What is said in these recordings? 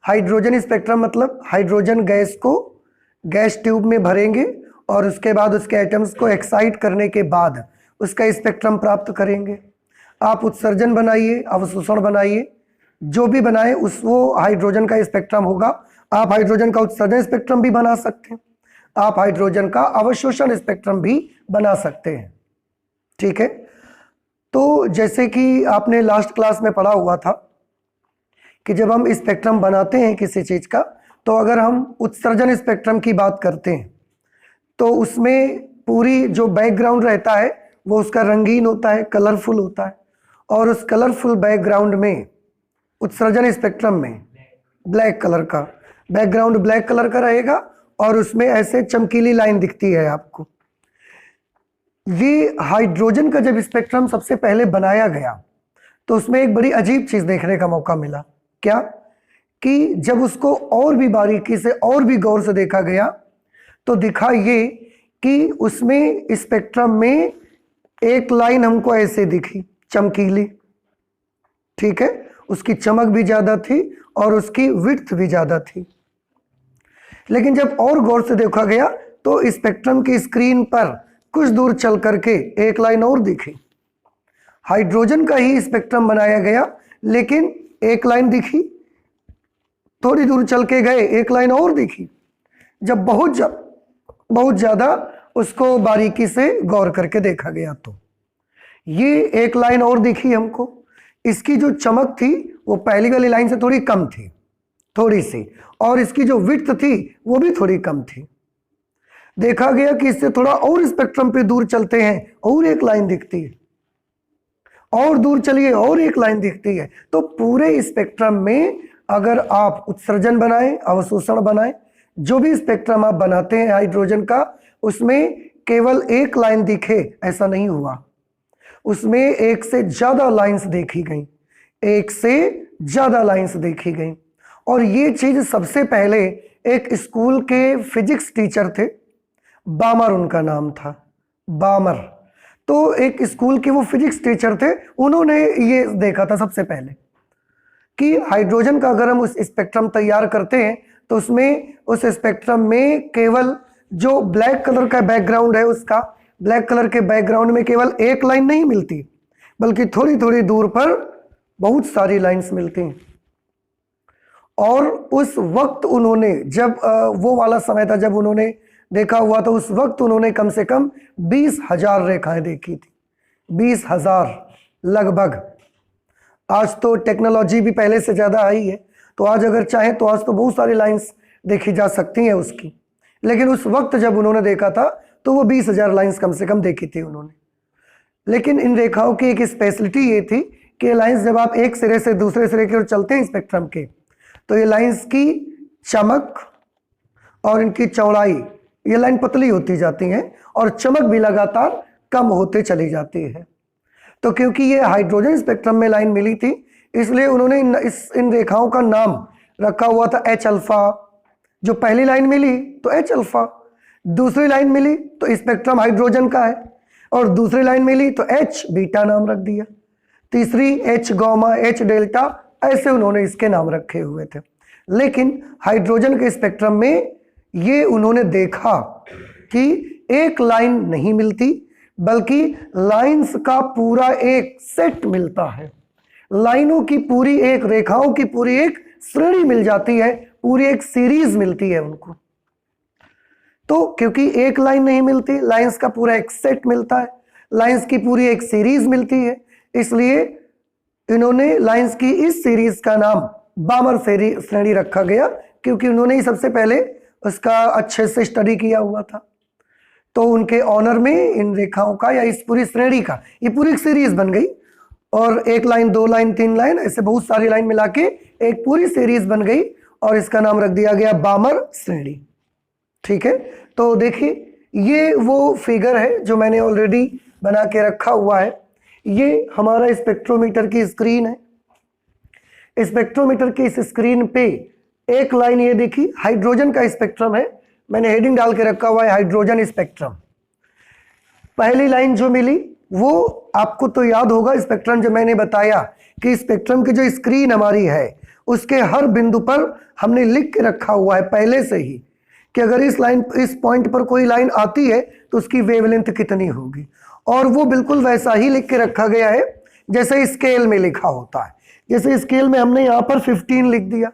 Hydrogen spectrum मतलब hydrogen gas को gas tube में भरेंगे और उसके बाद उसके एटम्स को एक्साइट करने के बाद उसका स्पेक्ट्रम प्राप्त करेंगे। आप उत्सर्जन बनाइए, अवशोषण बनाइए, जो भी बनाए उस वो हाइड्रोजन का स्पेक्ट्रम होगा। आप हाइड्रोजन का उत्सर्जन स्पेक्ट्रम भी बना सकते हैं, आप हाइड्रोजन का अवशोषण स्पेक्ट्रम भी बना सकते हैं। ठीक है, तो जैसे कि आपने लास्ट क्लास में पढ़ा हुआ था कि जब हम स्पेक्ट्रम बनाते हैं किसी चीज़ का, तो अगर हम उत्सर्जन स्पेक्ट्रम की बात करते हैं तो उसमें पूरी जो बैकग्राउंड रहता है वो उसका रंगीन होता है, कलरफुल होता है, और उस कलरफुल बैकग्राउंड में उत्सर्जन स्पेक्ट्रम में ब्लैक कलर का बैकग्राउंड ब्लैक कलर का रहेगा और उसमें ऐसे चमकीली लाइन दिखती है आपको। ये हाइड्रोजन का जब स्पेक्ट्रम सबसे पहले बनाया गया तो उसमें एक बड़ी अजीब चीज देखने का मौका मिला। क्या? कि जब उसको और भी बारीकी से और भी गौर से देखा गया तो दिखा ये कि उसमें स्पेक्ट्रम में एक लाइन हमको ऐसे दिखी चमकीली। ठीक है, उसकी चमक भी ज्यादा थी और उसकी विड्थ भी ज्यादा थी। लेकिन जब और गौर से देखा गया तो स्पेक्ट्रम की स्क्रीन पर कुछ दूर चल करके एक लाइन और दिखी। हाइड्रोजन का ही स्पेक्ट्रम बनाया गया लेकिन एक लाइन दिखी, थोड़ी दूर चल के गए एक लाइन और दिखी। जब बहुत ज्यादा उसको बारीकी से गौर करके देखा गया तो ये एक लाइन और दिखी हमको। इसकी जो चमक थी वो पहली वाली लाइन से थोड़ी कम थी, थोड़ी सी, और इसकी जो विड्थ थी वो भी थोड़ी कम थी। देखा गया कि इससे थोड़ा और स्पेक्ट्रम पे दूर चलते हैं और एक लाइन दिखती है, और दूर चलिए और एक लाइन दिखती है। तो पूरे स्पेक्ट्रम में अगर आप उत्सर्जन बनाएं, अवशोषण बनाएं, जो भी स्पेक्ट्रम आप बनाते हैं हाइड्रोजन का, उसमें केवल एक लाइन दिखे ऐसा नहीं हुआ, उसमें एक से ज्यादा लाइंस देखी गई, एक से ज्यादा लाइंस देखी गई। और ये चीज सबसे पहले एक स्कूल के फिजिक्स टीचर थे, बामर उनका नाम था, बामर। तो एक स्कूल के वो फिजिक्स टीचर थे, उन्होंने ये देखा था सबसे पहले कि हाइड्रोजन का अगर हम उस स्पेक्ट्रम तैयार करते हैं तो उसमें उस स्पेक्ट्रम में केवल जो ब्लैक कलर का बैकग्राउंड है, उसका ब्लैक कलर के बैकग्राउंड में केवल एक लाइन नहीं मिलती बल्कि थोड़ी थोड़ी दूर पर बहुत सारी लाइंस मिलती हैं। और उस वक्त उन्होंने जब वो वाला समय था जब उन्होंने देखा हुआ तो उस वक्त उन्होंने कम से कम 20,000 रेखाएं देखी थी, 20,000 लगभग। आज तो टेक्नोलॉजी भी पहले से ज़्यादा आई है, तो आज अगर चाहें तो आज तो बहुत सारी लाइंस देखी जा सकती हैं उसकी, लेकिन उस वक्त जब उन्होंने देखा था तो वो 20,000 लाइंस कम से कम देखी थी उन्होंने। लेकिन इन रेखाओं की एक स्पेशलिटी ये थी कि लाइंस जब आप एक सिरे से दूसरे सिरे की ओर चलते हैं स्पेक्ट्रम के, तो ये लाइंस की चमक और इनकी चौड़ाई, ये लाइन पतली होती जाती हैं और चमक भी लगातार कम होते चली जाती है। तो क्योंकि ये हाइड्रोजन स्पेक्ट्रम में लाइन मिली थी, इसलिए उन्होंने इन रेखाओं का नाम रखा हुआ था H अल्फा। जो पहली लाइन मिली तो H अल्फा, दूसरी लाइन मिली तो स्पेक्ट्रम हाइड्रोजन का है, और दूसरी लाइन मिली तो H बीटा नाम रख दिया, तीसरी H गामा, H डेल्टा, ऐसे उन्होंने इसके नाम रखे हुए थे। लेकिन हाइड्रोजन के स्पेक्ट्रम में ये उन्होंने देखा कि एक लाइन नहीं मिलती बल्कि लाइंस का पूरा एक सेट मिलता है, लाइनों की पूरी एक, रेखाओं की पूरी एक श्रेणी मिल जाती है, पूरी एक सीरीज मिलती है उनको। तो क्योंकि एक लाइन नहीं मिलती, लाइंस का पूरा एक सेट मिलता है, लाइंस की पूरी एक सीरीज मिलती है, इसलिए इन्होंने लाइंस की इस सीरीज का नाम बामर श्रेणी रखा गया, क्योंकि उन्होंने ही सबसे पहले उसका अच्छे से स्टडी किया हुआ था। तो उनके ऑनर में इन रेखाओं का या इस पूरी श्रेणी का ये पूरी सीरीज बन गई, और एक लाइन, दो लाइन, तीन लाइन, ऐसे बहुत सारी लाइन मिला के एक पूरी सीरीज बन गई और इसका नाम रख दिया गया बामर श्रेणी। ठीक है, तो देखिए ये वो फिगर है जो मैंने ऑलरेडी बना के रखा हुआ है। ये हमारा स्पेक्ट्रोमीटर की स्क्रीन है। स्पेक्ट्रोमीटर की इस स्क्रीन पे एक लाइन ये देखी, हाइड्रोजन का स्पेक्ट्रम है, मैंने हेडिंग डाल के रखा हुआ है हाइड्रोजन स्पेक्ट्रम। पहली लाइन जो मिली वो आपको तो याद होगा, स्पेक्ट्रम जो मैंने बताया कि स्पेक्ट्रम की जो स्क्रीन हमारी है उसके हर बिंदु पर हमने लिख के रखा हुआ है पहले से ही कि अगर इस पॉइंट पर कोई लाइन आती है तो उसकी वेवलेंथ कितनी होगी, और वो बिल्कुल वैसा ही लिख के रखा गया है जैसे स्केल में लिखा होता है। जैसे स्केल में हमने यहाँ पर 15 लिख दिया,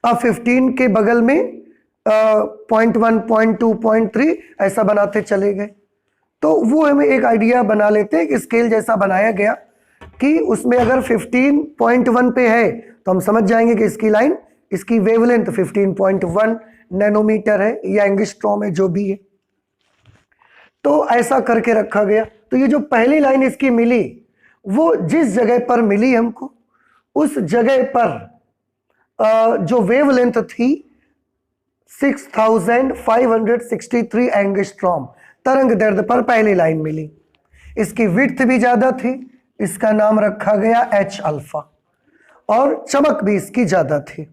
अब 15 के बगल में 0.1, 0.2, 0.3 ऐसा बनाते चले गए। तो वो हमें एक आइडिया बना लेते हैं कि स्केल जैसा बनाया गया कि उसमें अगर 15.1 पे है तो हम समझ जाएंगे कि इसकी लाइन, इसकी वेवलेंथ 15.1 नैनोमीटर है या एंगस्ट्रॉम है, जो भी है। तो ऐसा करके रखा गया। तो ये जो पहली लाइन इसकी मिली, वो जिस जगह पर मिली हमको, उस जगह पर जो वेवलेंथ थी 6563 एंगस्ट्रॉम तरंग दैर्ध्य पर पहली लाइन मिली। इसकी विड्थ भी ज्यादा थी, इसका नाम रखा गया H अल्फा, और चमक भी इसकी ज्यादा थी।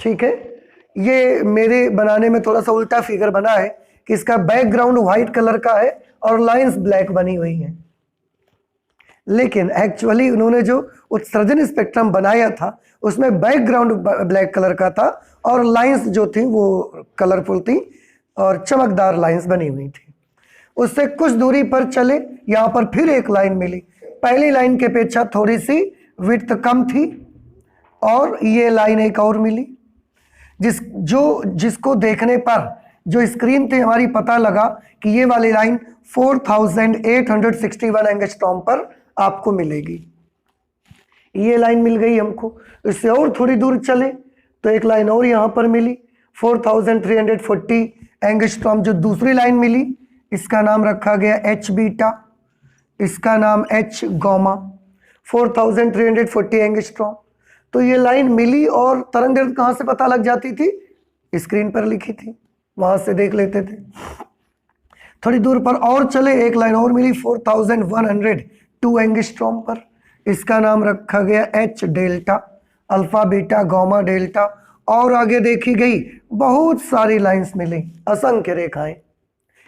ठीक है, ये मेरे बनाने में थोड़ा सा उल्टा फिगर बना है कि इसका बैकग्राउंड व्हाइट कलर का है और लाइंस ब्लैक बनी हुई हैं, लेकिन एक्चुअली उन्होंने जो उत्सर्जन स्पेक्ट्रम बनाया था उसमें बैकग्राउंड ब्लैक कलर का था और लाइंस जो थी वो कलरफुल थी और चमकदार लाइंस बनी हुई थी। उससे कुछ दूरी पर चले, यहाँ पर फिर एक लाइन मिली। पहली लाइन के अपेक्षा थोड़ी सी विड्थ कम थी, और ये लाइन एक और मिली जिसको देखने पर जो स्क्रीन पे हमारी पता लगा कि ये वाली लाइन 4861 एंगस्ट्रॉम पर आपको मिलेगी। ये लाइन मिल गई हमको। इससे और थोड़ी दूर चले तो एक लाइन और यहाँ पर मिली 4340 एंगस्ट्रॉम, जो दूसरी लाइन मिली इसका नाम रखा गया H बीटा, इसका नाम H गामा, 4340 एंगस्ट्रॉम। तो ये लाइन मिली और तरंग दैर्ध्य कहाँ से पता लग जाती थी? स्क्रीन पर लिखी थी, वहां से देख लेते थे। थोड़ी दूर पर और चले, एक लाइन और मिली 4102 एंगस्ट्रॉम पर, इसका नाम रखा गया H delta, alpha beta gamma delta. और आगे देखी गई बहुत सारी लाइंस मिली, असंख्य रेखाएं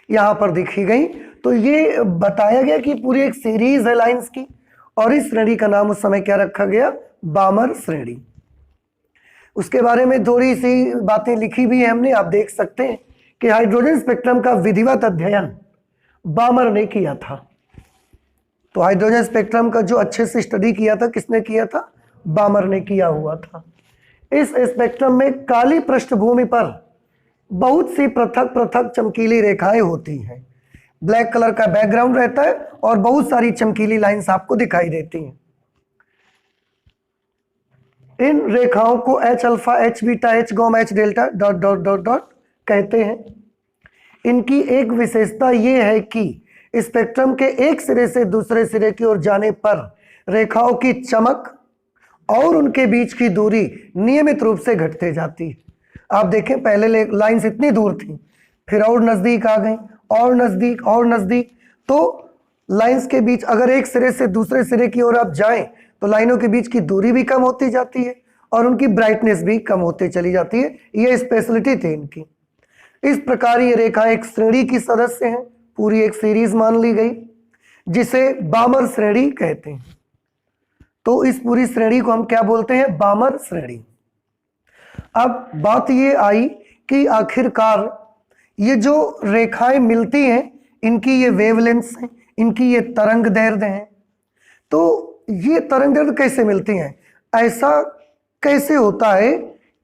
यहाँ पर देखी गई। तो ये बताया गया कि पूरी एक सीरीज है लाइंस की, और इस श्रेणी का नाम उस समय क्या रखा गया? बामर श्रेणी। उसके बारे में थोड़ी सी बातें लिखी भी है हमने, आप देख सकते हैं कि हाइड्रोजन स्पेक्ट्रम का विधिवत अध्ययन बामर ने किया था। तो हाइड्रोजन स्पेक्ट्रम का जो अच्छे से स्टडी किया था, किसने किया था? बामर ने किया हुआ था। इस स्पेक्ट्रम में काली पृष्ठभूमि पर बहुत सी पृथक पृथक चमकीली रेखाएं होती हैं। ब्लैक कलर का बैकग्राउंड रहता है और बहुत सारी चमकीली लाइंस आपको दिखाई देती हैं। इन रेखाओं को H alpha, H beta, H gamma, H delta dot dot dot dot कहते हैं। इनकी एक विशेषता ये है कि स्पेक्ट्रम के एक सिरे से दूसरे सिरे की ओर जाने पर रेखाओं की चमक और उनके बीच की दूरी नियमित रूप से घटते जाती है। आप देखें, पहले लाइंस इतनी दूर थी, फिर और नजदीक आ गई, और नजदीक और नजदीक। तो लाइंस के बीच अगर एक सिरे से दूसरे सिरे की ओर आप जाएं तो लाइनों के बीच की दूरी भी कम होती जाती है और उनकी ब्राइटनेस भी कम होती चली जाती है। ये स्पेशलिटी थी इनकी। इस प्रकार ये रेखा एक श्रेणी की सदस्य हैं, पूरी एक सीरीज मान ली गई जिसे बामर श्रेणी कहते हैं। तो इस पूरी श्रेणी को हम क्या बोलते हैं? बामर श्रेणी। अब बात ये आई कि आखिरकार ये जो रेखाएं मिलती हैं, इनकी ये वेवलेंथ्स हैं, इनकी ये तरंग दैर्ध्य हैं। तो ये तरंग दैर्ध्य कैसे मिलती हैं? ऐसा कैसे होता है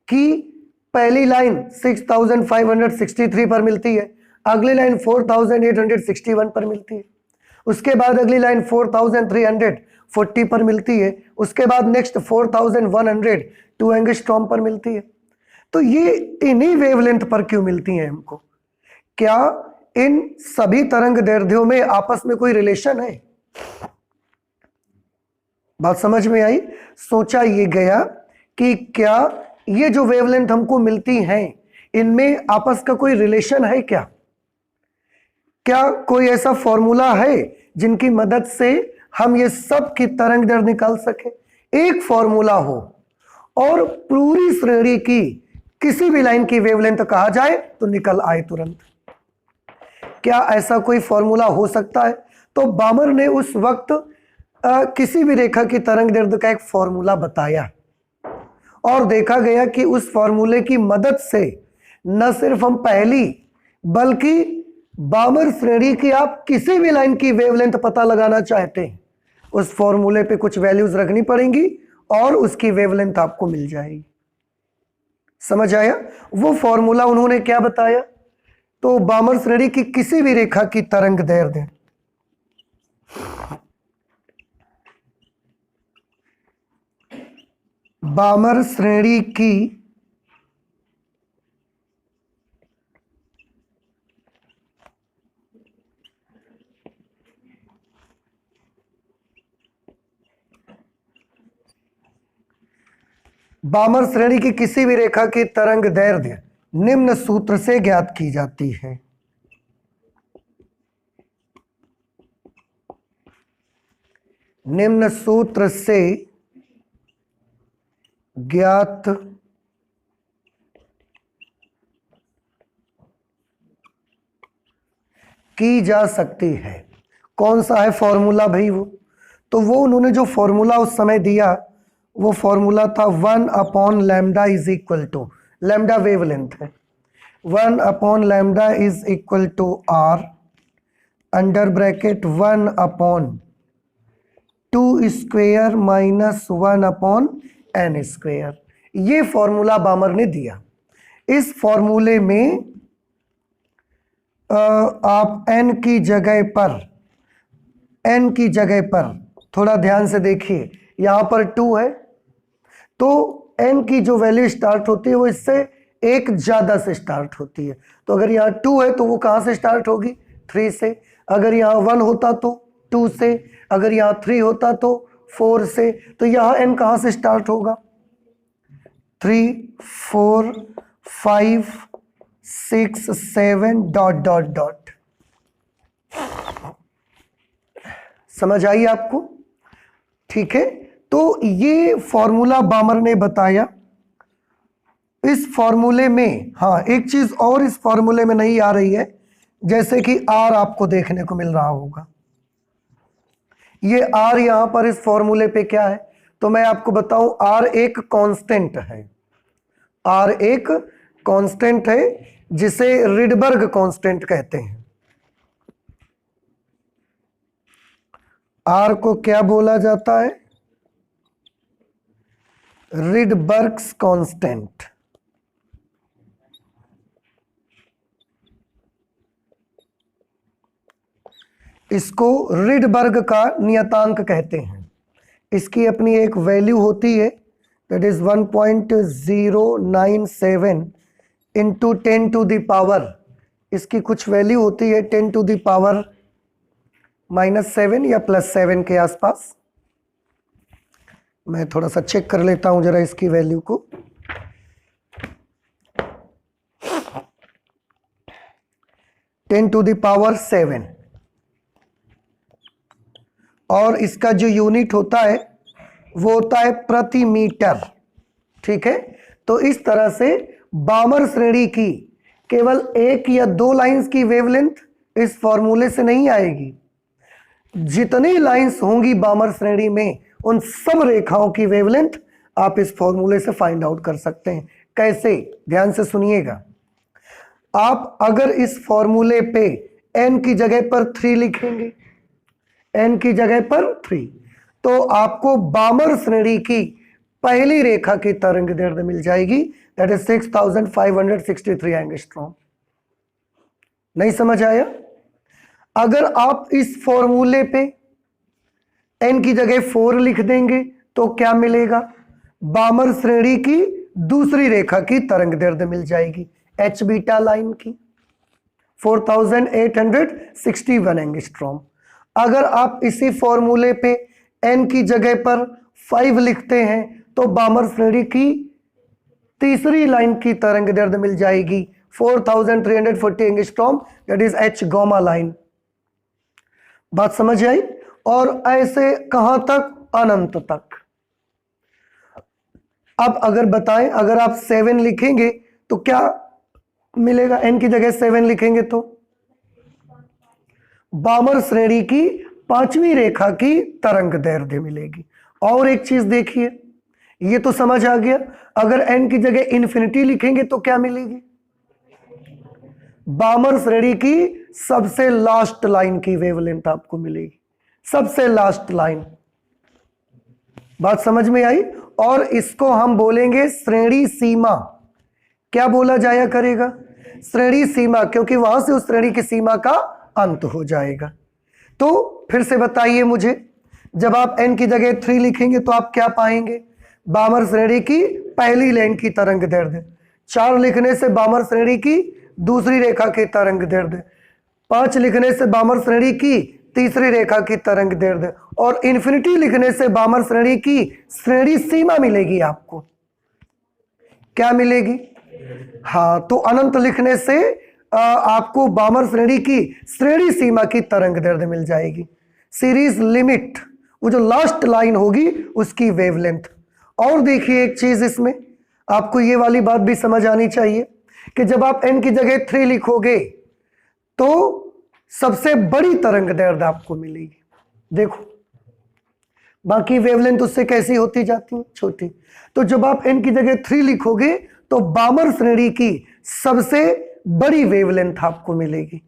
कि पहली लाइन 6563 पर मिलती है, अगली लाइन 4861 पर मिलती है, उसके बाद अगली लाइन 4340 पर मिलती है, उसके बाद नेक्स्ट 4102 एंगस्ट्रॉम पर मिलती है। तो ये इन्हीं वेवलेंथ पर क्यों मिलती हैं हमको? क्या इन सभी तरंग दैर्ध्यों में आपस में कोई रिलेशन है? बात समझ में आई? सोचा ये गया कि क्या ये जो वेवलेंथ हमको मिलती हैं, इनमें आपस का कोई रिलेशन है क्या? क्या कोई ऐसा फॉर्मूला है जिनकी मदद से हम ये सब की तरंग दैर्ध्य निकाल सके? एक फॉर्मूला हो और पूरी श्रेणी की किसी भी लाइन की वेवलेंथ कहा जाए तो निकल आए तुरंत। क्या ऐसा कोई फॉर्मूला हो सकता है? तो बामर ने उस वक्त किसी भी रेखा की तरंग दैर्ध्य का एक फॉर्मूला बताया, और देखा गया कि उस फॉर्मूले की मदद से न सिर्फ हम पहली बल्कि बामर श्रेणी की आप किसी भी लाइन की वेवलेंथ पता लगाना चाहते हैं, उस फॉर्मूले पे कुछ वैल्यूज रखनी पड़ेंगी और उसकी वेवलेंथ आपको मिल जाएगी। समझ आया? वो फॉर्मूला उन्होंने क्या बताया? तो बामर श्रेणी की किसी भी रेखा की तरंग दैर्ध्य, बामर श्रेणी की बामर श्रेणी की किसी भी रेखा की तरंग दैर्ध्य निम्न सूत्र से ज्ञात की जाती है। निम्न सूत्र से ज्ञात की जा सकती है। कौन सा है फॉर्मूला भाई? वो तो वो उन्होंने जो फॉर्मूला उस समय दिया वो फॉर्मूला था 1 lambda is equal to, lambda wavelength है, 1 lambda is equal to R under bracket 1/2 square minus 1/n square. ये फॉर्मूला बामर ने दिया। इस फॉर्मूले में आप n की जगह पर थोड़ा ध्यान से देखिए, यहां पर 2 है तो n की जो वैल्यू स्टार्ट होती है वो इससे एक ज्यादा से स्टार्ट होती है। तो अगर यहाँ 2 है तो वो कहां से स्टार्ट होगी? 3 से। अगर यहाँ 1 होता तो 2 से, अगर यहाँ 3 होता तो 4 से। तो यहाँ n कहां से स्टार्ट होगा? 3 4 5 6 7 डॉट डॉट डॉट। समझ आई आपको? ठीक है, तो ये फॉर्मूला बामर ने बताया। इस फॉर्मूले में हाँ एक चीज और इस फॉर्मूले में नहीं आ रही है, जैसे कि आर आपको देखने को मिल रहा होगा। ये आर यहां पर इस फॉर्मूले पे क्या है? तो मैं आपको बताऊं, आर एक कांस्टेंट है। आर एक कांस्टेंट है जिसे रिडबर्ग कांस्टेंट कहते हैं। आर को क्या बोला जाता है? Rydberg's constant. इसको रिडबर्ग का नियतांक कहते हैं। इसकी अपनी एक वैल्यू होती है, that is 1.097 into 10 to the power, इसकी कुछ वैल्यू होती है 10 टू द पावर -7 या +7 के आसपास। मैं थोड़ा सा चेक कर लेता हूं जरा इसकी वैल्यू को। टेन टू द पावर 7 और इसका जो यूनिट होता है वो होता है प्रति मीटर। ठीक है, तो इस तरह से बामर श्रेणी की केवल 1 या 2 लाइंस की वेवलेंथ इस फॉर्मूले से नहीं आएगी। जितनी लाइंस होंगी बामर श्रेणी में उन सब रेखाओं की वेवलेंथ आप इस फॉर्मूले से फाइंड आउट कर सकते हैं। कैसे? ध्यान से सुनिएगा। आप अगर इस फॉर्मूले पे n की जगह पर 3 लिखेंगे, n की जगह पर 3, तो आपको बामर श्रेणी की पहली रेखा की तरंग दैर्ध्य मिल जाएगी, दैट इज 6563 एंगस्ट्रॉम। नहीं समझ आया? अगर आप इस फॉर्मूले पे n की जगह 4 लिख देंगे तो क्या मिलेगा? बामर श्रेणी की दूसरी रेखा की तरंग दैर्ध्य मिल जाएगी, h बीटा लाइन की 4861 एंगस्ट्रॉम। अगर आप इसी फॉर्मूले पे n की जगह पर 5 लिखते हैं तो बामर श्रेणी की तीसरी लाइन की तरंग दैर्ध्य मिल जाएगी 4340 angstrom, that is h gamma line. बात समझ आई? और ऐसे कहां तक? अनंत तक। अब अगर बताएं, अगर आप 7 लिखेंगे तो क्या मिलेगा? n की जगह 7 लिखेंगे तो बामर श्रेणी की 5वीं रेखा की तरंग दैर्ध्य मिलेगी। और एक चीज देखिए, ये तो समझ आ गया। अगर n की जगह इन्फिनिटी लिखेंगे तो क्या मिलेगी? बामर श्रेणी की सबसे लास्ट लाइन की वेवलेंथ आपको मिलेगी, सबसे लास्ट लाइन। बात समझ में आई? और इसको हम बोलेंगे श्रेणी सीमा। क्या बोला जाया करेगा? श्रेणी सीमा, क्योंकि वहां से उस श्रेणी की सीमा का अंत हो जाएगा। तो फिर से बताइए मुझे, जब आप n की जगह 3 लिखेंगे तो आप क्या पाएंगे? बामर श्रेणी की पहली लाइन की तरंग दैर्ध्य। 4 लिखने से बामर श्रेणी की दूसरी रेखा की तरंग दैर्ध्य। 5 लिखने से बामर श्रेणी की तीसरी रेखा की तरंग दैर्ध्य। और इन्फिनिटी लिखने से बामर श्रेणी की श्रेणी सीमा मिलेगी आपको। क्या मिलेगी? हाँ, तो अनंत लिखने से आपको बामर श्रेणी की श्रेणी सीमा की तरंग दैर्ध्य मिल जाएगी। सीरीज लिमिट, वो जो लास्ट लाइन होगी उसकी वेवलेंथ। और देखिए एक चीज, इसमें आपको ये वाली बात भी समझ आनी चाहिए कि जब आप n की जगह 3 लिखोगे तो सबसे बड़ी तरंग दैर्ध्य आपको मिलेगी। देखो बाकी वेवलेंथ उससे कैसी होती जाती है? छोटी। तो जब आप n की जगह 3 लिखोगे तो बामर श्रेणी की सबसे बड़ी वेवलेंथ आपको मिलेगी।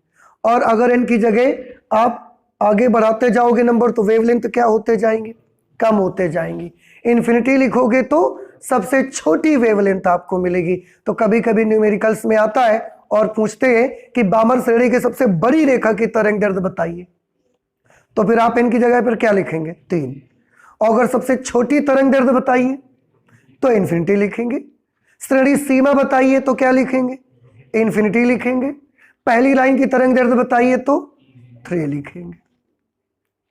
और अगर n की जगह आप आगे बढ़ाते जाओगे नंबर तो वेवलेंथ क्या होते जाएंगे? कम होते जाएंगी। इन्फिनिटी लिखोगे तो सबसे छोटी वेवलेंथ आपको मिलेगी। तो कभी कभी न्यूमेरिकल्स में आता है और पूछते हैं कि बामर श्रेणी की सबसे बड़ी रेखा की तरंग दैर्ध्य बताइए, तो फिर आप n की जगह पर क्या लिखेंगे? 3। और अगर सबसे छोटी तरंग दैर्ध्य बताइए तो इन्फिनिटी लिखेंगे। श्रेणी सीमा बताइए तो क्या लिखेंगे? इन्फिनिटी लिखेंगे। पहली लाइन की तरंग दैर्ध्य बताइए तो 3 लिखेंगे।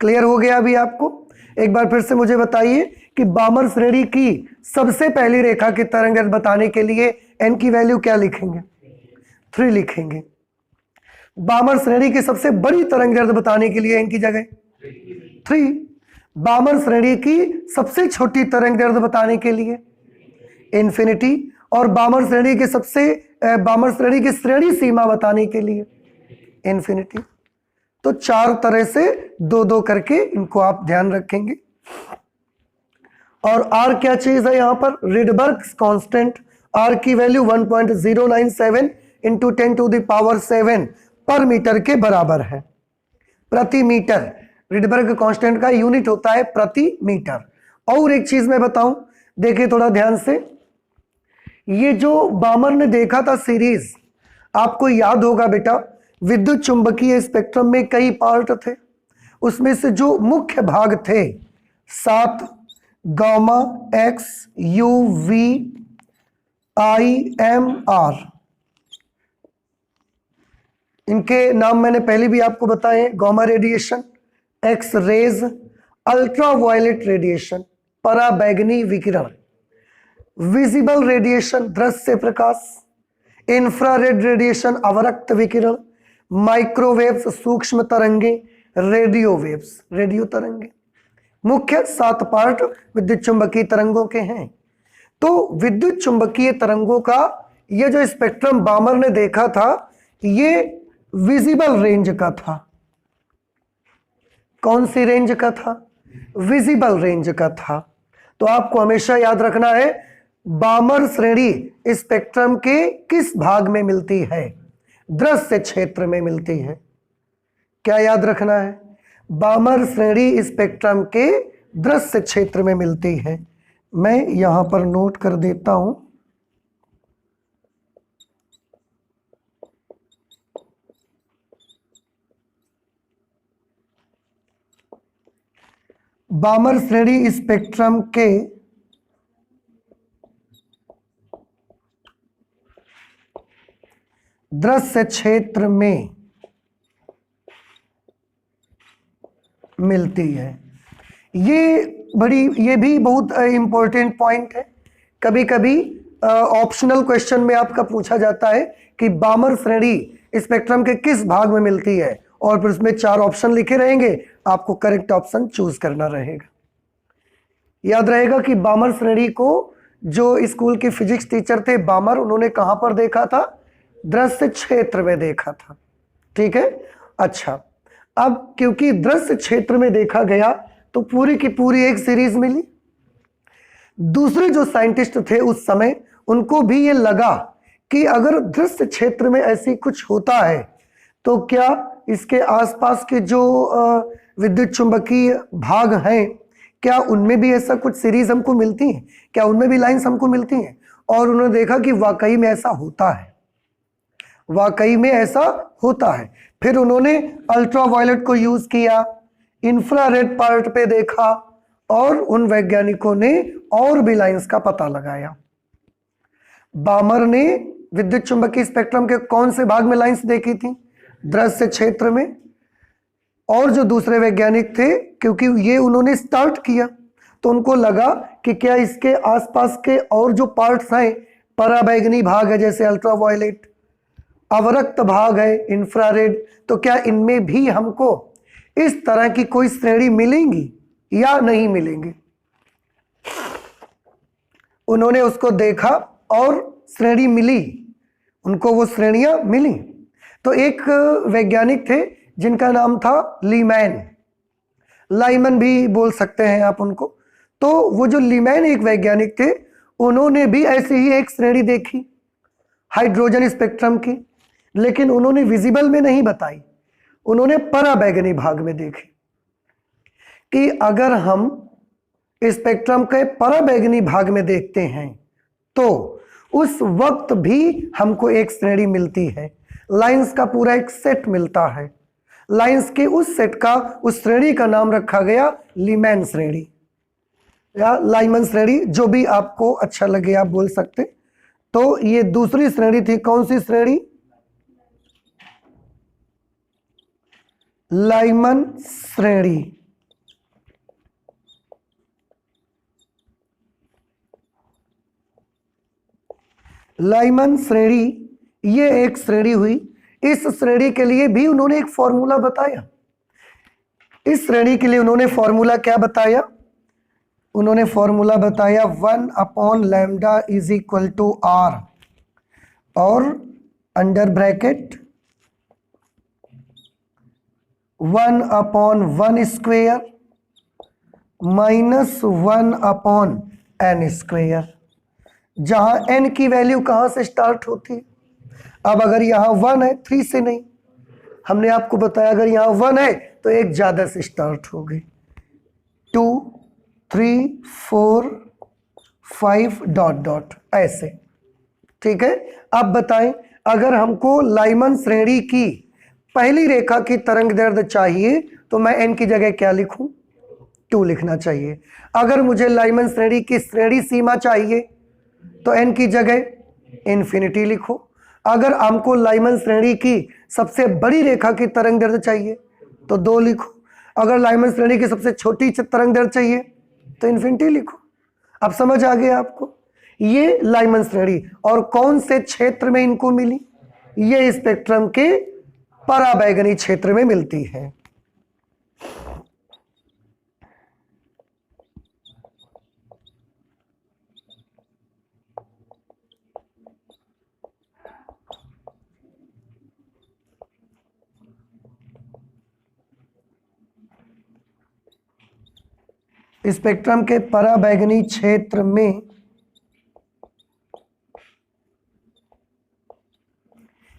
क्लियर हो गया अभी आपको? एक बार फिर से मुझे बताइए कि बामर श्रेणी की सबसे पहली रेखा की तरंग दैर्ध्य बताने के लिए n की वैल्यू क्या लिखेंगे? 3 लिखेंगे। बामर श्रेणी की सबसे बड़ी तरंग दैर्ध्य बताने के लिए n की जगह 3। बामर श्रेणी की सबसे छोटी तरंग दैर्ध्य बताने के लिए इन्फिनिटी। और बामर श्रेणी की श्रेणी सीमा बताने के लिए इन्फिनिटी। तो 4 तरह से 2-2 करके इनको आप ध्यान रखेंगे। और R क्या चीज है यहाँ पर? Rydberg constant. R की वैल्यू 1.097 इंटू 10⁻7 पर मीटर के बराबर है, प्रति मीटर। रिडबर्ग कांस्टेंट का यूनिट होता है प्रति मीटर। और एक चीज मैं बताऊं, देखिए थोड़ा ध्यान से, ये जो बामर ने देखा था सीरीज, आपको याद होगा बेटा, विद्युत चुंबकीय स्पेक्ट्रम में कई पार्ट थे। उसमें से जो मुख्य भाग थे 7 gamma, X, U, V, I, M, R, इनके नाम मैंने पहले भी आपको बताए। Gamma radiation, X rays, ultraviolet radiation, पराबैंगनी विकिरण, विजिबल रेडिएशन दृश्य प्रकाश, इंफ्रारेड रेडिएशन अवरक्त विकिरण, माइक्रोवेव्स सूक्ष्म तरंगे, रेडियो वेव्स रेडियो तरंगे। मुख्य 7 पार्ट विद्युत चुंबकीय तरंगों के हैं। तो विद्युत चुंबकीय तरंगों का ये जो स्पेक्ट्रम बामर ने देखा था, ये विजिबल रेंज का था। कौन सी रेंज का था? विजिबल रेंज का था। तो आपको हमेशा याद रखना है बामर श्रेणी स्पेक्ट्रम के किस भाग में मिलती है? दृश्य क्षेत्र में मिलती है। क्या याद रखना है? बामर श्रेणी स्पेक्ट्रम के दृश्य क्षेत्र में मिलती है। मैं यहां पर नोट कर देता हूं। बामर श्रेणी स्पेक्ट्रम के दृश्य क्षेत्र में मिलती है। ये भी बहुत इंपॉर्टेंट पॉइंट है। कभी कभी ऑप्शनल क्वेश्चन में आपका पूछा जाता है कि बामर श्रेणी स्पेक्ट्रम के किस भाग में मिलती है, और फिर उसमें 4 ऑप्शन लिखे रहेंगे, आपको करेक्ट ऑप्शन चूज करना रहेगा। याद रहेगा कि बामर श्रेणी को जो स्कूल के फिजिक्स टीचर थे बामर, उन्होंने कहां पर देखा था? दृश्य क्षेत्र में देखा था। ठीक है। अच्छा, अब क्योंकि दृश्य क्षेत्र में देखा गया तो पूरी की पूरी एक सीरीज मिली। दूसरे जो साइंटिस्ट थे उस समय, उनको भी ये लगा कि अगर दृश्य क्षेत्र में ऐसी कुछ होता है तो क्या इसके आसपास के जो विद्युत चुंबकीय भाग हैं, क्या उनमें भी ऐसा कुछ सीरीज हमको मिलती हैं, क्या उनमें भी लाइंस हमको मिलती हैं? और उन्होंने देखा कि वाकई में ऐसा होता है, वाकई में ऐसा होता है। फिर उन्होंने अल्ट्रावायलेट को यूज किया, इंफ्रारेड पार्ट पे देखा, और उन वैज्ञानिकों ने और भी लाइंस का पता लगाया। बामर ने विद्युत चुंबकीय स्पेक्ट्रम के कौन से भाग में लाइंस देखी थी? दृश्य क्षेत्र में। और जो दूसरे वैज्ञानिक थे, क्योंकि ये उन्होंने स्टार्ट किया, तो उनको लगा कि क्या इसके आसपास के और जो पार्ट्स हैं, पराबैंगनी भाग है जैसे अल्ट्रावायलेट, अवरक्त भाग है इंफ्रारेड, तो क्या इनमें भी हमको इस तरह की कोई श्रेणी मिलेंगी या नहीं मिलेंगी? उन्होंने उसको देखा और श्रेणी मिली, उनको वो श्रेणियां मिली। तो एक वैज्ञानिक थे जिनका नाम था लीमैन, लाइमन भी बोल सकते हैं आप उनको। तो वो जो लीमैन एक वैज्ञानिक थे, उन्होंने भी ऐसी ही एक श्रेणी देखी हाइड्रोजन स्पेक्ट्रम की, लेकिन उन्होंने विजिबल में नहीं बताई, उन्होंने पराबैंगनी भाग में देखी कि अगर हम स्पेक्ट्रम के पराबैंगनी भाग में देखते हैं तो उस वक्त भी हमको एक श्रेणी मिलती है, लाइंस का पूरा एक सेट मिलता है। लाइंस के उस सेट का, उस श्रेणी का नाम रखा गया लीमैन श्रेणी या लाइमन श्रेणी, जो भी आपको अच्छा लगे आप बोल सकते। तो ये दूसरी श्रेणी थी, कौन सी श्रेणी? लाइमन श्रेणी। लाइमन श्रेणी ये एक श्रेणी हुई। इस श्रेणी के लिए भी उन्होंने एक फॉर्मूला बताया। इस श्रेणी के लिए उन्होंने फॉर्मूला क्या बताया? उन्होंने फॉर्मूला बताया 1/λ इज इक्वल टू r, और under bracket 1/1 square minus 1/n square, जहां n की वैल्यू कहां से स्टार्ट होती है? अब अगर यहां 1 है, 3 से नहीं, हमने आपको बताया अगर यहां 1 है तो एक ज्यादा से स्टार्ट होगी, 2 3 4 5 डॉट डॉट ऐसे। ठीक है, अब बताएं, अगर हमको लाइमन श्रेणी की पहली रेखा की तरंग दैर्ध्य चाहिए तो मैं n की जगह क्या लिखूं? 2 लिखना चाहिए। अगर मुझे लाइमन श्रेणी की श्रेणी सीमा चाहिए तो n की जगह इन्फिनिटी लिखो। अगर हमको लाइमन श्रेणी की सबसे बड़ी रेखा की तरंग दैर्ध्य चाहिए तो 2 लिखो। अगर लाइमन श्रेणी की सबसे छोटी तरंग दैर्ध्य चाहिए तो इन्फिनिटी लिखो। अब समझ आ गया आपको? ये लाइमन श्रेणी, और कौन से क्षेत्र में इनको मिली? ये स्पेक्ट्रम के पराबैंगनी क्षेत्र में मिलती है। स्पेक्ट्रम के पराबैंगनी क्षेत्र में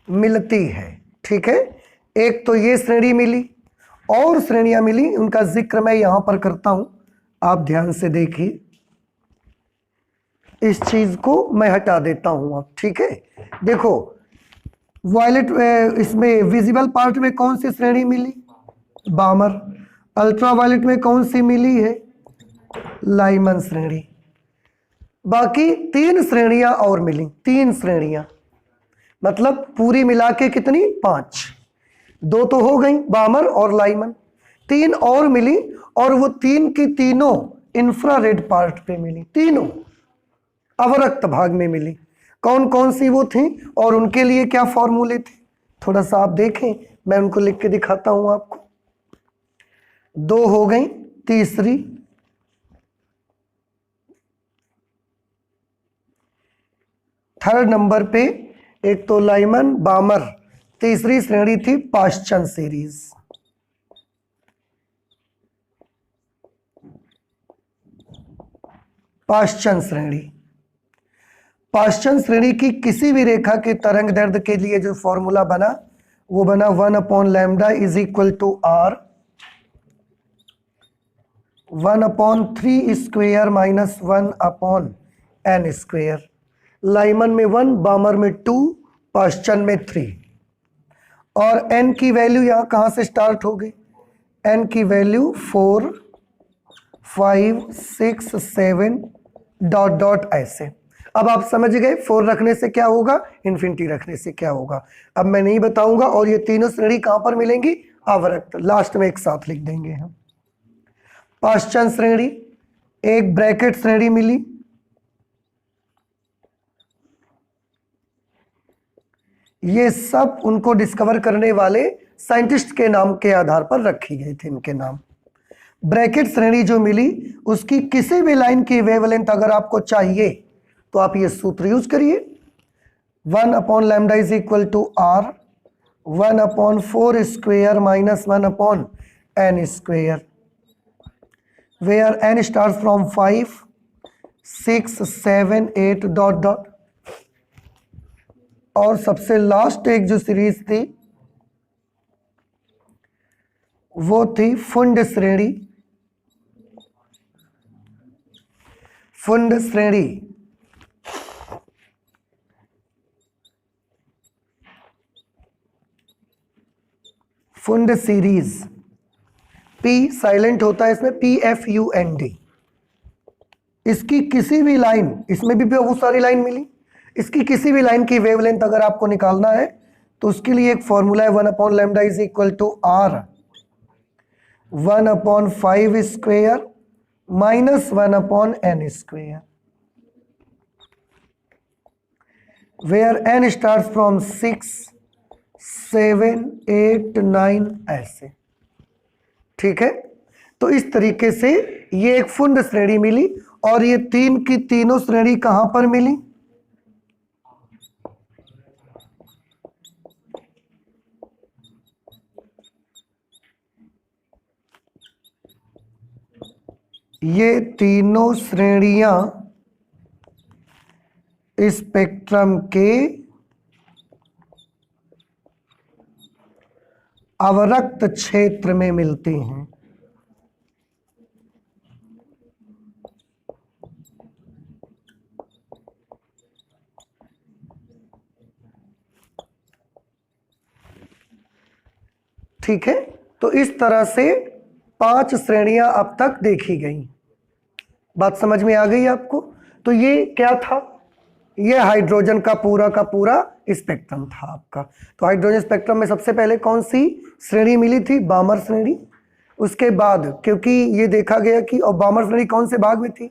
मिलती है। ठीक है, एक तो ये श्रेणी मिली, और श्रेणियां मिली, उनका जिक्र मैं यहां पर करता हूं, आप ध्यान से देखिए। इस चीज को मैं हटा देता हूं अब। ठीक है, देखो वायलेट, इसमें विजिबल पार्ट में कौन सी श्रेणी मिली? बामर। अल्ट्रावायलेट में कौन सी मिली है? लाइमन श्रेणी। बाकी 3 श्रेणियां और मिली, 3 श्रेणियां, मतलब पूरी मिला के कितनी? 5। 2 तो हो गई, बामर और लाइमन, 3 और मिली, और वो 3 की तीनों इंफ्रारेड पार्ट पे मिली, तीनों अवरक्त भाग में मिली। कौन कौन सी वो थी और उनके लिए क्या फॉर्मूले थे? थोड़ा सा आप देखें, मैं उनको लिख के दिखाता हूं आपको। 2 हो गई, तीसरी थर्ड नंबर पे एक तो लाइमन, बामर, तीसरी श्रेणी थी पाश्चन सीरीज। पाश्चन श्रेणी। पाश्चन श्रेणी की किसी भी रेखा के तरंग दैर्ध्य के लिए जो फॉर्मूला बना वो बना 1/λ is equal to R 1/3 square minus 1/n square. Lyman में 1, बामर में 2, पाश्चन में 3। और n की वैल्यू यहाँ कहाँ से स्टार्ट होगी? n की वैल्यू 4, 5, 6, 7 डॉट डॉट ऐसे। अब आप समझ गए 4 रखने से क्या होगा, इन्फिनिटी रखने से क्या होगा। अब मैं नहीं बताऊंगा। और ये तीनों श्रेणी कहां पर मिलेंगी? आवर्त। लास्ट में एक साथ लिख देंगे हम। पाश्चन श्रेणी, एक ब्रैकेट श्रेणी मिली, ये सब उनको डिस्कवर करने वाले साइंटिस्ट के नाम के आधार पर रखी गई थी इनके नाम। ब्रैकेट श्रेणी जो मिली उसकी किसी भी लाइन की वेवलेंथ अगर आपको चाहिए तो आप ये सूत्र यूज करिए 1/λ is equal to R 1/4 square minus 1/n square, where n start from 5, 6, 7, 8 dot dot. और सबसे लास्ट एक जो सीरीज थी वो थी फुंड श्रेणी। फुंड श्रेणी फुंड सीरीज, P साइलेंट होता है इसमें, PFUND। इसकी किसी भी लाइन, इसमें भी बहुत सारी लाइन मिली, इसकी किसी भी लाइन की वेवलेंथ अगर आपको निकालना है तो उसके लिए एक फॉर्मूला है 1/λ is equal to R 1/5 square minus 1/n square, where n start from 6, 7, 8, 9 ऐसे। ठीक है, तो इस तरीके से ये एक फुंड श्रेणी मिली। और ये तीन की तीनों श्रेणी कहां पर मिली? ये तीनों श्रेणियां स्पेक्ट्रम के अवरक्त क्षेत्र में मिलती हैं। ठीक है, तो इस तरह से 5 श्रेणियां अब तक देखी गई। बात समझ में आ गई आपको? तो ये क्या था? ये हाइड्रोजन का पूरा स्पेक्ट्रम था आपका। तो हाइड्रोजन स्पेक्ट्रम में सबसे पहले कौन सी श्रेणी मिली थी? बामर श्रेणी। उसके बाद क्योंकि ये देखा गया कि, और बामर श्रेणी कौन से भाग में थी?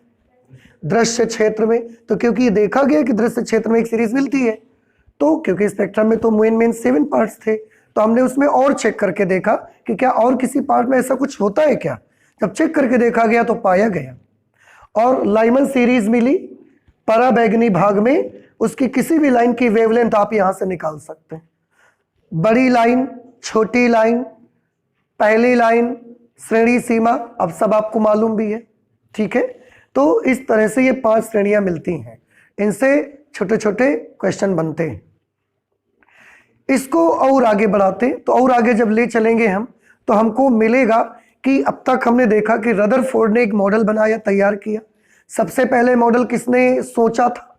दृश्य क्षेत्र में। तो क्योंकि ये देखा गया कि दृश्य क्षेत्र में एक सीरीज मिलती है, तो क्योंकि स्पेक्ट्रम में तो मेन 7 पार्ट्स थे, तो हमने उसमें और चेक करके देखा कि क्या और किसी पार्ट में ऐसा कुछ होता है क्या। जब चेक करके देखा गया तो पाया गया। और लाइमन सीरीज मिली पराबैंगनी भाग में, उसकी किसी भी लाइन की वेवलेंथ आप यहां से निकाल सकते हैं। बड़ी लाइन, छोटी लाइन, पहली लाइन, श्रेणी सीमा, अब सब आपको मालूम भी है। ठीक है, तो इस तरह से ये 5 श्रेणियां मिलती हैं। इनसे छोटे छोटे क्वेश्चन बनते हैं। इसको और आगे बढ़ाते हैं, तो और आगे जब ले चलेंगे हम तो हमको मिलेगा कि अब तक हमने देखा कि रदरफोर्ड ने एक मॉडल बनाया, तैयार किया। सबसे पहले मॉडल किसने सोचा था?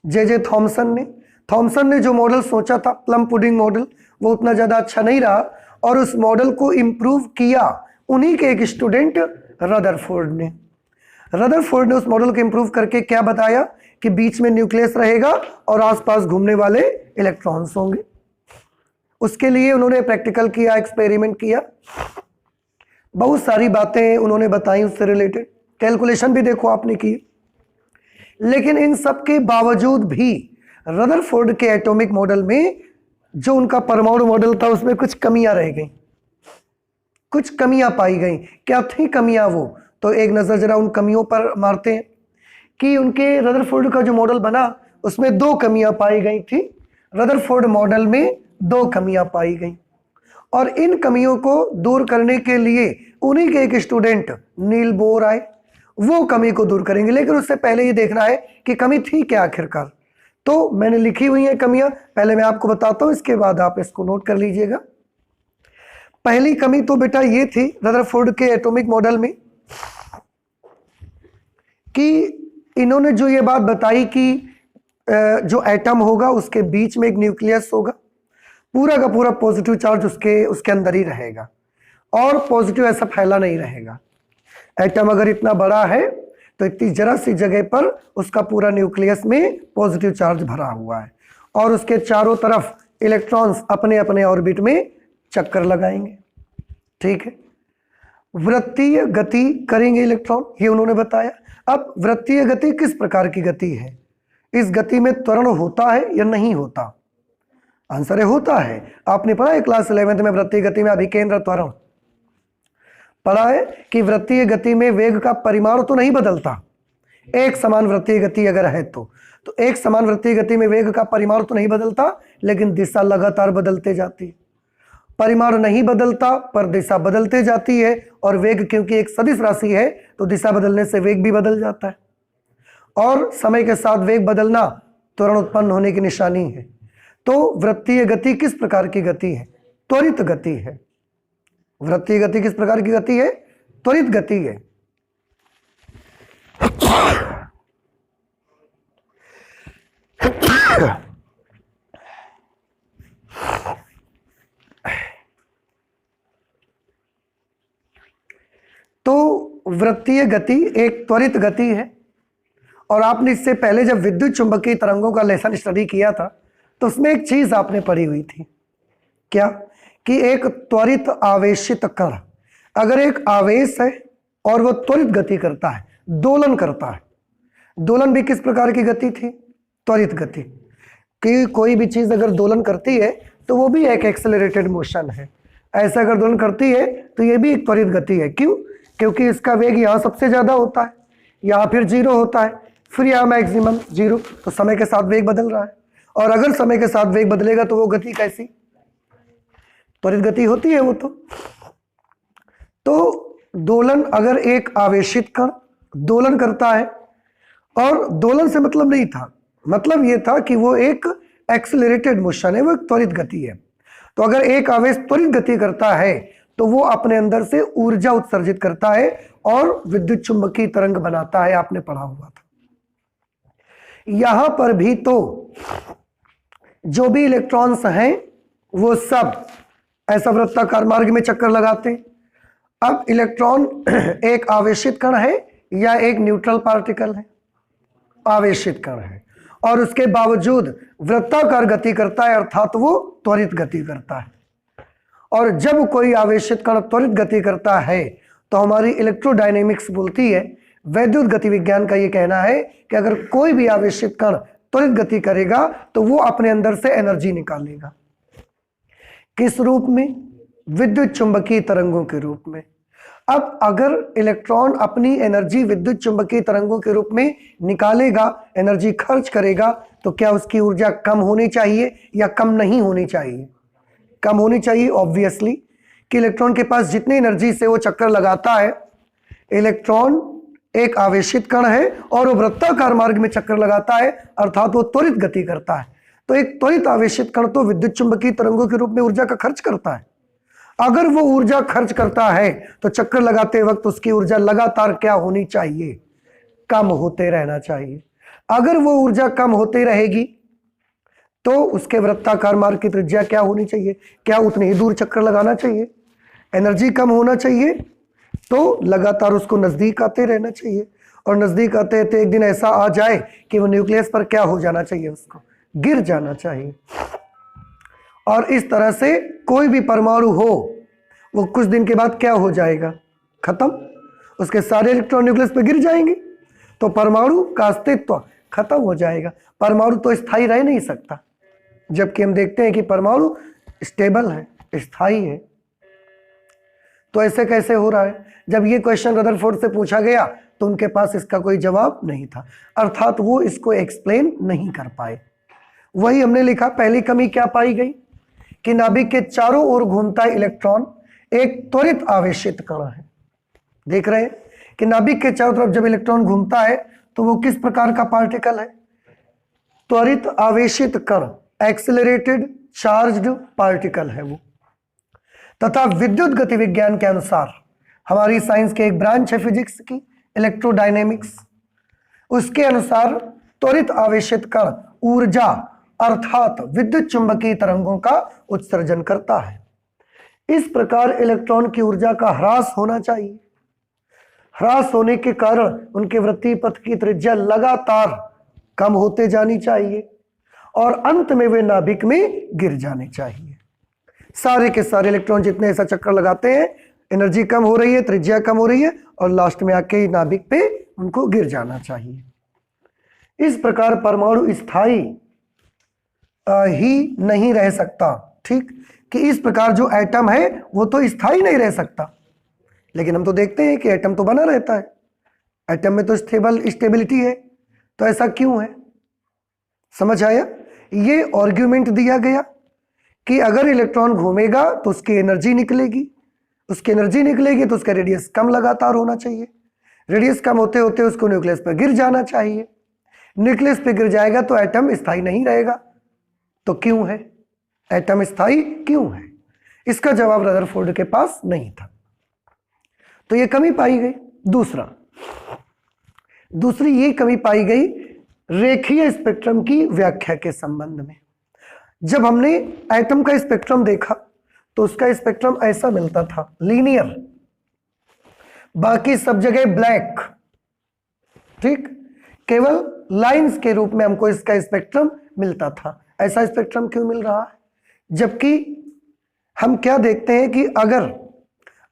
जे थॉमसन ने। थॉमसन ने जो मॉडल सोचा था, प्लम पुडिंग मॉडल, वो उतना ज़्यादा अच्छा नहीं रहा और उस मॉडल को इम्प्रूव किया उन्हीं के एक स्टूडेंट रदरफोर्ड ने। रदरफोर्ड ने उस मॉडल को इम्प्रूव करके क्या बताया कि बीच में न्यूक्लियस रहेगा और आसपास घूमने वाले इलेक्ट्रॉन्स होंगे। उसके लिए उन्होंने प्रैक्टिकल किया, एक्सपेरिमेंट किया, बहुत सारी बातें उन्होंने बताई उससे रिलेटेड, कैलकुलेशन भी देखो आपने की। लेकिन इन सब के बावजूद भी रदरफोर्ड के एटॉमिक मॉडल में जो उनका परमाणु मॉडल था उसमें कुछ कमियां रह गई, कुछ कमियां पाई गई। क्या थी कमियां वो? तो एक नजर जरा उन कमियों पर मारते हैं कि उनके रदरफोर्ड का जो मॉडल बना उसमें 2 कमियां पाई गई थी। रदरफोर्ड मॉडल में 2 कमियां पाई गई और इन कमियों को दूर करने के लिए उन्हीं के एक स्टूडेंट नील बोर आए। वो कमी को दूर करेंगे। लेकिन उससे पहले ये देखना है कि कमी थी क्या आखिरकार। तो मैंने लिखी हुई है कमियां, पहले मैं आपको बताता हूं, इसके बाद आप इसको नोट कर लीजिएगा। पहली कमी तो बेटा ये थी रदरफोर्ड के एटॉमिक मॉडल में कि इन्होंने जो ये बात बताई कि जो एटम होगा उसके बीच में एक न्यूक्लियस होगा, पूरा का पूरा पॉजिटिव चार्ज उसके अंदर ही रहेगा और पॉजिटिव ऐसा फैला नहीं रहेगा। एटम अगर इतना बड़ा है तो इतनी जरा सी जगह पर उसका पूरा न्यूक्लियस में पॉजिटिव चार्ज भरा हुआ है और उसके चारों तरफ इलेक्ट्रॉन्स अपने अपने ऑर्बिट में चक्कर लगाएंगे। ठीक है, वृत्तीय गति करेंगे इलेक्ट्रॉन, ये उन्होंने बताया। अब वृत्तीय गति किस प्रकार की गति है? इस गति में त्वरण होता है या नहीं होता? आंसर है होता है। आपने पढ़ा है क्लास 11th में वृत्तीय गति में अभिकेंद्र त्वरण पढ़ा है कि वृत्तीय गति में वेग का परिमाण तो नहीं बदलता। एक समान वृत्तीय गति अगर है तो एक समान वृत्तीय गति में वेग का परिमाण तो नहीं बदलता, लेकिन दिशा लगातार बदलते जाती है। परिमाण नहीं बदलता पर दिशा बदलते जाती है, और वेग क्योंकि एक सदिश राशि है तो दिशा बदलने से वेग भी बदल जाता है, और समय के साथ वेग बदलना त्वरण उत्पन्न होने की निशानी है। तो वृत्तीय गति किस प्रकार की गति है? त्वरित गति है। वृत्तीय गति किस प्रकार की गति है? त्वरित गति है। तो वृत्तीय गति एक त्वरित गति है, और आपने इससे पहले जब विद्युत चुंबकीय तरंगों का लेसन स्टडी किया था तो उसमें एक चीज आपने पढ़ी हुई थी, क्या? कि एक त्वरित आवेशित कण, अगर एक आवेश है और वो त्वरित गति करता है, दोलन करता है, दोलन भी किस प्रकार की गति थी? त्वरित गति। कि कोई भी चीज अगर दोलन करती है तो वो भी एक एक्सेलरेटेड मोशन है। ऐसा अगर दोलन करती है तो ये भी एक त्वरित गति है। क्यों? क्योंकि इसका वेग यहाँ सबसे ज्यादा होता है, यहाँ फिर 0 होता है, फिर यहाँ मैक्सिमम 0। तो समय के साथ वेग बदल रहा है, और अगर समय के साथ वेग बदलेगा तो वो गति कैसी? त्वरित गति होती है वो। तो दोलन, अगर एक आवेशित कण दोलन करता है, और दोलन से मतलब नहीं था, मतलब ये था कि वो एक एक्सेलरेटेड मोशन है, वो एक त्वरित गति है। तो अगर एक आवेश त्वरित गति करता है तो वो अपने अंदर से ऊर्जा उत्सर्जित करता है और विद्युत चुंबकीय तरंग बनाता है, आपने पढ़ा हुआ था। यहां पर भी तो जो भी इलेक्ट्रॉन्स हैं वो सब ऐसा वृत्ताकार मार्ग में चक्कर लगाते हैं। अब इलेक्ट्रॉन एक आवेशित कण है या एक न्यूट्रल पार्टिकल है? आवेशित कण है, और उसके बावजूद वृत्ताकार गति करता है, अर्थात वो त्वरित गति करता है। और जब कोई आवेशित कण त्वरित गति करता है तो हमारी इलेक्ट्रोडायनेमिक्स बोलती है, वैद्युत गति विज्ञान का ये कहना है कि अगर कोई भी आवेशित कण त्वरित गति करेगा तो वो अपने अंदर से एनर्जी निकालेगा। किस रूप में? विद्युत चुंबकीय तरंगों के रूप में। अब अगर इलेक्ट्रॉन अपनी एनर्जी विद्युत चुंबकीय तरंगों के रूप में निकालेगा, एनर्जी खर्च करेगा, तो क्या उसकी ऊर्जा कम होनी चाहिए या कम नहीं होनी चाहिए? कम होनी चाहिए ऑब्वियसली, कि इलेक्ट्रॉन के पास जितनी एनर्जी से वो चक्कर लगाता है, इलेक्ट्रॉन एक आवेशित कण है और वो वृत्ताकार मार्ग में चक्कर लगाता है, अर्थात वो त्वरित गति करता है। तो एक त्वरित आवेशित कण तो विद्युत चुंबकीय तरंगों के रूप में ऊर्जा का खर्च करता है। अगर वो ऊर्जा खर्च करता है तो चक्कर लगाते वक्त उसकी ऊर्जा लगातार क्या होनी चाहिए? कम होते रहना चाहिए। अगर वो ऊर्जा कम होती रहेगी तो उसके वृत्ताकार मार्ग की त्रिज्या क्या होनी चाहिए? क्या उतनी ही दूर चक्कर लगाना चाहिए? एनर्जी कम होना चाहिए तो लगातार उसको नजदीक आते रहना चाहिए, और नजदीक आते आते एक दिन ऐसा आ जाए कि वो न्यूक्लियस पर क्या हो जाना चाहिए? उसको गिर जाना चाहिए। और इस तरह से कोई भी परमाणु हो वो कुछ दिन के बाद क्या हो जाएगा? खत्म। उसके सारे इलेक्ट्रॉन न्यूक्लियस पे गिर जाएंगे तो परमाणु का अस्तित्व खत्म हो जाएगा। परमाणु तो स्थायी रह नहीं सकता, जबकि हम देखते हैं कि परमाणु स्टेबल है, स्थायी है। तो ऐसे कैसे हो रहा है? जब ये क्वेश्चन रदरफोर्ड से पूछा गया तो उनके पास इसका कोई जवाब नहीं था, अर्थात वो इसको एक्सप्लेन नहीं कर पाए। वही हमने लिखा, पहली कमी क्या पाई गई? कि नाभिक के चारों ओर घूमता इलेक्ट्रॉन एक त्वरित आवेशित कण है। देख रहे हैं, कि नाभिक के चारों तरफ जब इलेक्ट्रॉन घूमता है तो वो किस प्रकार का पार्टिकल है? त्वरित आवेशित कण, एक्सेलरेटेड चार्ज्ड पार्टिकल है वो। तथा विद्युत गति विज्ञान के अनुसार, हमारी साइंस के एक ब्रांच है फिजिक्स की, इलेक्ट्रोडायनेमिक्स, उसके अनुसार त्वरित आवेशित कण ऊर्जा अर्थात विद्युत चुंबकीय तरंगों का उत्सर्जन करता है। इस प्रकार इलेक्ट्रॉन की ऊर्जा का ह्रास होना चाहिए। ह्रास होने के कारण उनके वृत्तीय पथ की त्रिज्या लगातार कम होते जानी चाहिए और अंत में वे नाभिक में गिर जाने चाहिए। सारे के सारे इलेक्ट्रॉन जितने ऐसा चक्कर लगाते हैं, एनर्जी कम हो रही है, त्रिज्या कम हो रही है और लास्ट में आके नाभिक पे उनको गिर जाना चाहिए। इस प्रकार परमाणु स्थायी ही नहीं रह सकता, ठीक, कि इस प्रकार जो एटम है वो तो स्थायी नहीं रह सकता, लेकिन हम तो देखते हैं कि एटम तो बना रहता है, एटम में तो स्टेबिलिटी है, तो ऐसा क्यों है? समझ आया? ये आर्ग्यूमेंट दिया गया कि अगर इलेक्ट्रॉन घूमेगा तो उसकी एनर्जी निकलेगी, उसकी एनर्जी निकलेगी तो उसका रेडियस कम लगातार होना चाहिए, रेडियस कम होते होते उसको न्यूक्लियस पर गिर जाना चाहिए, न्यूक्लियस पे गिर जाएगा तो एटम स्थायी नहीं रहेगा। तो क्यों है एटम स्थायी, क्यों है? इसका जवाब रदरफोर्ड के पास नहीं था, तो ये कमी पाई गई। दूसरी ये कमी पाई गई रेखीय स्पेक्ट्रम की व्याख्या के संबंध में। जब हमने एटम का स्पेक्ट्रम देखा तो उसका स्पेक्ट्रम ऐसा मिलता था, लीनियर, बाकी सब जगह ब्लैक, ठीक, केवल लाइंस के रूप में हमको इसका स्पेक्ट्रम मिलता था। ऐसा स्पेक्ट्रम क्यों मिल रहा है? जबकि हम क्या देखते हैं कि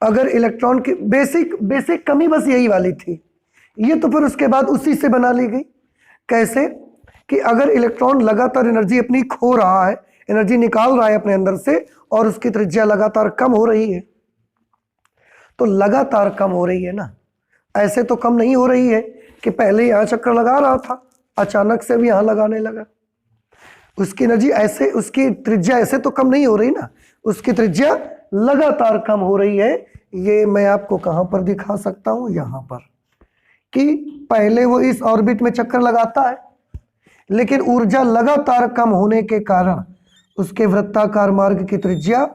अगर इलेक्ट्रॉन की बेसिक कमी बस यही वाली थी, ये तो फिर उसके बाद उसी से बना ली गई। कैसे? कि अगर इलेक्ट्रॉन लगातार एनर्जी अपनी खो रहा है, एनर्जी निकाल रहा है अपने अंदर से और उसकी त्रिज्या लगातार कम हो रही है, तो लगातार कम हो रही है ना, ऐसे तो कम नहीं हो रही है कि पहले यहां चक्कर लगा रहा था अचानक से भी यहां लगाने लगा। उसकी एनर्जी ऐसे, उसकी त्रिज्या ऐसे तो कम नहीं हो रही ना, उसकी त्रिज्या लगातार कम हो रही है। ये मैं आपको कहां पर दिखा सकता हूं? यहां पर, कि पहले वो इस ऑर्बिट में चक्कर लगाता है, लेकिन ऊर्जा लगातार कम होने के कारण उसके वृत्ताकार मार्ग की त्रिज्या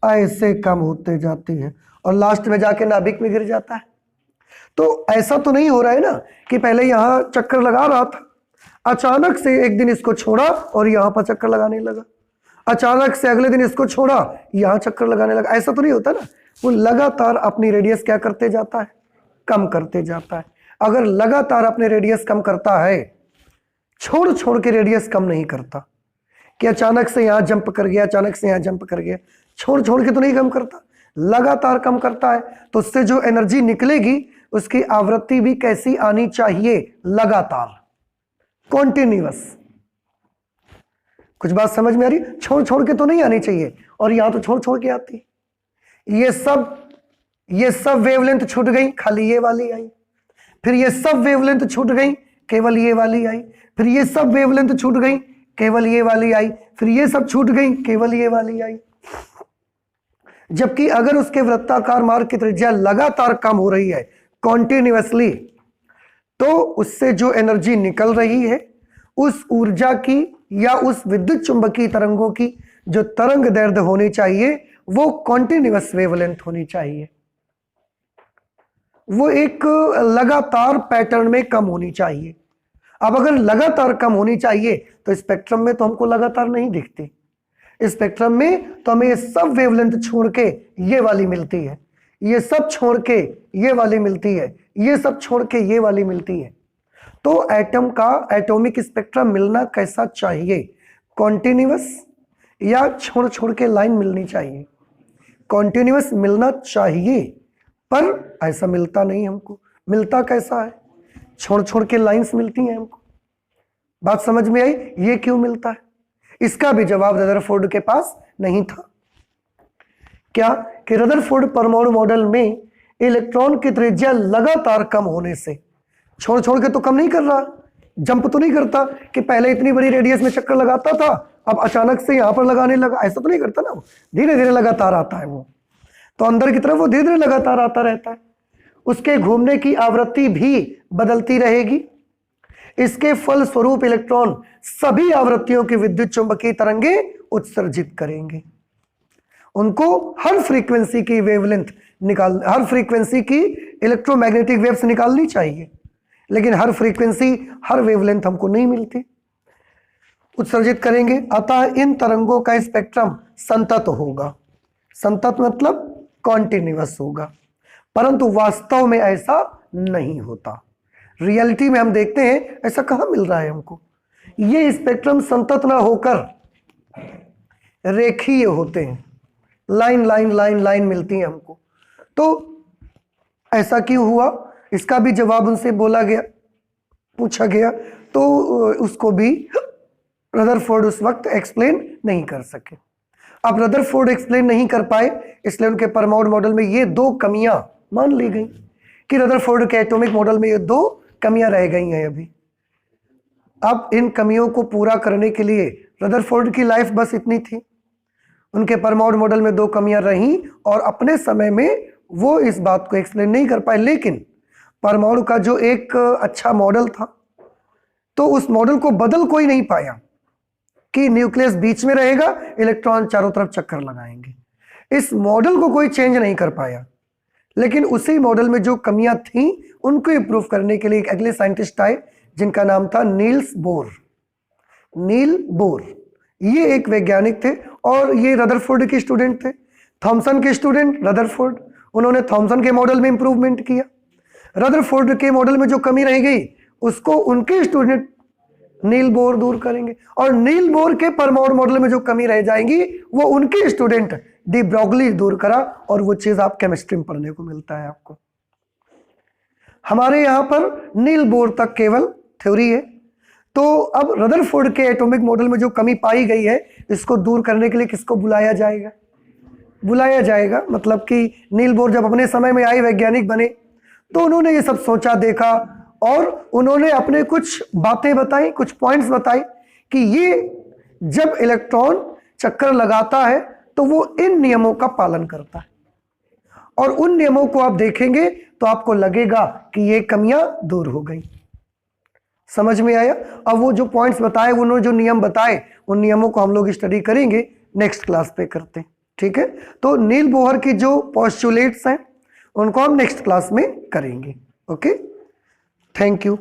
ऐसे कम होते जाती है और लास्ट में जाके नाभिक में गिर जाता है। तो ऐसा तो नहीं हो रहा है ना कि पहले यहां चक्कर लगा रहा था, अचानक से एक दिन इसको छोड़ा और यहां पर चक्कर लगाने लगा, अचानक से अगले दिन इसको छोड़ा यहां चक्कर लगाने लगा। ऐसा तो नहीं होता ना, वो लगातार अपनी रेडियस क्या करते जाता है? कम करते जाता है। अगर लगातार अपने रेडियस कम करता है, छोड़ के रेडियस कम नहीं करता कि अचानक से यहां जंप कर गया, अचानक से यहां जंप कर गया, छोड़ के तो नहीं कम करता, लगातार कम करता है। तो उससे जो एनर्जी निकलेगी उसकी आवृत्ति भी कैसी आनी चाहिए? लगातार, कॉन्टिन्यूअस। कुछ बात समझ में आ रही? छोड़ के तो नहीं आनी चाहिए, और यहां तो छोड़ के आती। ये सब वेवलेंथ छूट गई, खाली ये वाली आई, फिर ये सब वेवलेंथ छूट गई, केवल ये वाली आई, फिर ये सब वेवलेंथ छूट गई, केवल ये वाली आई, फिर ये सब छूट गई, केवल ये वाली आई। जबकि अगर उसके वृत्ताकार मार्ग की त्रिज्या लगातार कम हो रही है, कॉन्टिन्यूअसली, तो उससे जो एनर्जी निकल रही है, उस ऊर्जा की या उस विद्युत चुंबकीय तरंगों की जो तरंग दैर्ध्य होनी चाहिए वो कॉन्टिन्यूअस वेवलेंथ होनी चाहिए, वो एक लगातार पैटर्न में कम होनी चाहिए। अब अगर लगातार कम होनी चाहिए तो स्पेक्ट्रम में तो हमको लगातार नहीं दिखती, स्पेक्ट्रम में तो हमें ये सब वेवलेंथ छोड़ के ये वाली मिलती है, ये सब छोड़ के ये वाली मिलती है, ये सब छोड़ के ये वाली मिलती है। तो एटम का एटॉमिक स्पेक्ट्रम मिलना कैसा चाहिए? कॉन्टिन्यूअस या छोड़ के लाइन मिलनी चाहिए? कॉन्टिन्यूअस मिलना चाहिए, पर ऐसा मिलता नहीं हमको। मिलता कैसा है? छोड़ के लाइंस मिलती हैं हमको। बात समझ में आई? ये क्यों मिलता है? इसका भी जवाब रदरफोर्ड के पास नहीं था। क्या कि रदरफोर्ड परमाणु मॉडल में इलेक्ट्रॉन की त्रिज्या लगातार कम होने से, छोड़ के तो कम नहीं कर रहा, जंप तो नहीं करता कि पहले इतनी बड़ी रेडियस में चक्कर लगाता था अब अचानक से यहां पर लगाने लगा, ऐसा तो नहीं करता ना, वो धीरे धीरे लगातार आता है। वो तो अंदर की तरफ वो धीरे धीरे लगातार आता रहता है। उसके घूमने की आवृत्ति भी बदलती रहेगी। इसके फलस्वरूप इलेक्ट्रॉन सभी आवृत्तियों की विद्युत चुंबकीय तरंगे उत्सर्जित करेंगे। उनको हर फ्रीक्वेंसी की वेवलेंथ हर फ्रीक्वेंसी की इलेक्ट्रोमैग्नेटिक वेव्स निकालनी चाहिए, लेकिन हर फ्रीक्वेंसी हर वेवलेंथ हमको नहीं मिलती, उत्सर्जित करेंगे। अतः इन तरंगों का स्पेक्ट्रम संतत होगा। संतत मतलब कॉन्टिन्यूअस होगा, परंतु वास्तव में ऐसा नहीं होता। रियलिटी में हम देखते हैं ऐसा कहां मिल रहा है हमको। ये स्पेक्ट्रम संतत ना होकर रेखीय होते हैं, लाइन लाइन लाइन लाइन मिलती है हमको। तो ऐसा क्यों हुआ, इसका भी जवाब उनसे बोला गया, पूछा गया, तो उसको भी रदरफोर्ड उस वक्त एक्सप्लेन नहीं कर सके। अब रदरफोर्ड एक्सप्लेन नहीं कर पाए, इसलिए उनके परमाणु मॉडल में ये दो कमियां मान ली गई कि रदरफोर्ड के एटॉमिक मॉडल में ये दो कमियां रह गई हैं अभी। अब इन कमियों को पूरा करने के लिए रदरफोर्ड की लाइफ बस इतनी थी। उनके परमाणु मॉडल में दो कमियां रहीं और अपने समय में वो इस बात को एक्सप्लेन नहीं कर पाए। लेकिन परमाणु का जो एक अच्छा मॉडल था, तो उस मॉडल को बदल कोई नहीं पाया कि न्यूक्लियस बीच में रहेगा, इलेक्ट्रॉन चारों तरफ चक्कर लगाएंगे। इस मॉडल को कोई चेंज नहीं कर पाया। लेकिन उसी मॉडल में जो कमियां थीं उनको इंप्रूव करने के लिए एक अगले साइंटिस्ट आए जिनका नाम था नील्स बोर। नील बोर ये एक वैज्ञानिक थे और ये रदरफोर्ड के स्टूडेंट थे, थॉमसन के स्टूडेंट रदरफोर्ड। उन्होंने थॉमसन के मॉडल में इंप्रूवमेंट किया। रदरफोर्ड के मॉडल में जो कमी रह गई उसको उनके स्टूडेंट नील बोर दूर करेंगे, और नील बोर के परमाणु मॉडल में जो कमी रह जाएंगी वो उनके स्टूडेंट डी ब्रॉगली दूर करा, और वो चीज आप केमिस्ट्री में पढ़ने को मिलता है आपको। हमारे यहां पर नील बोर तक केवल थ्योरी है। तो अब रदरफोर्ड के एटॉमिक मॉडल में जो कमी पाई गई है, इसको दूर करने के लिए किसको बुलाया जाएगा? बुलाया जाएगा, मतलब कि नील बोर जब अपने समय में आए, वैज्ञानिक बने, तो उन्होंने ये सब सोचा, देखा, और उन्होंने अपने कुछ बातें बताई, कुछ पॉइंट्स बताए कि ये जब इलेक्ट्रॉन चक्कर लगाता है तो वो इन नियमों का पालन करता है, और उन नियमों को आप देखेंगे तो आपको लगेगा कि ये कमियां दूर हो गई। समझ में आया? अब वो जो पॉइंट्स बताए, उन्होंने जो नियम बताए, उन नियमों को हम लोग स्टडी करेंगे, नेक्स्ट क्लास पे करते हैं, ठीक है? तो नील बोहर की जो पोस्टुलेट्स हैं उनको हम नेक्स्ट क्लास में करेंगे। Okay, thank you.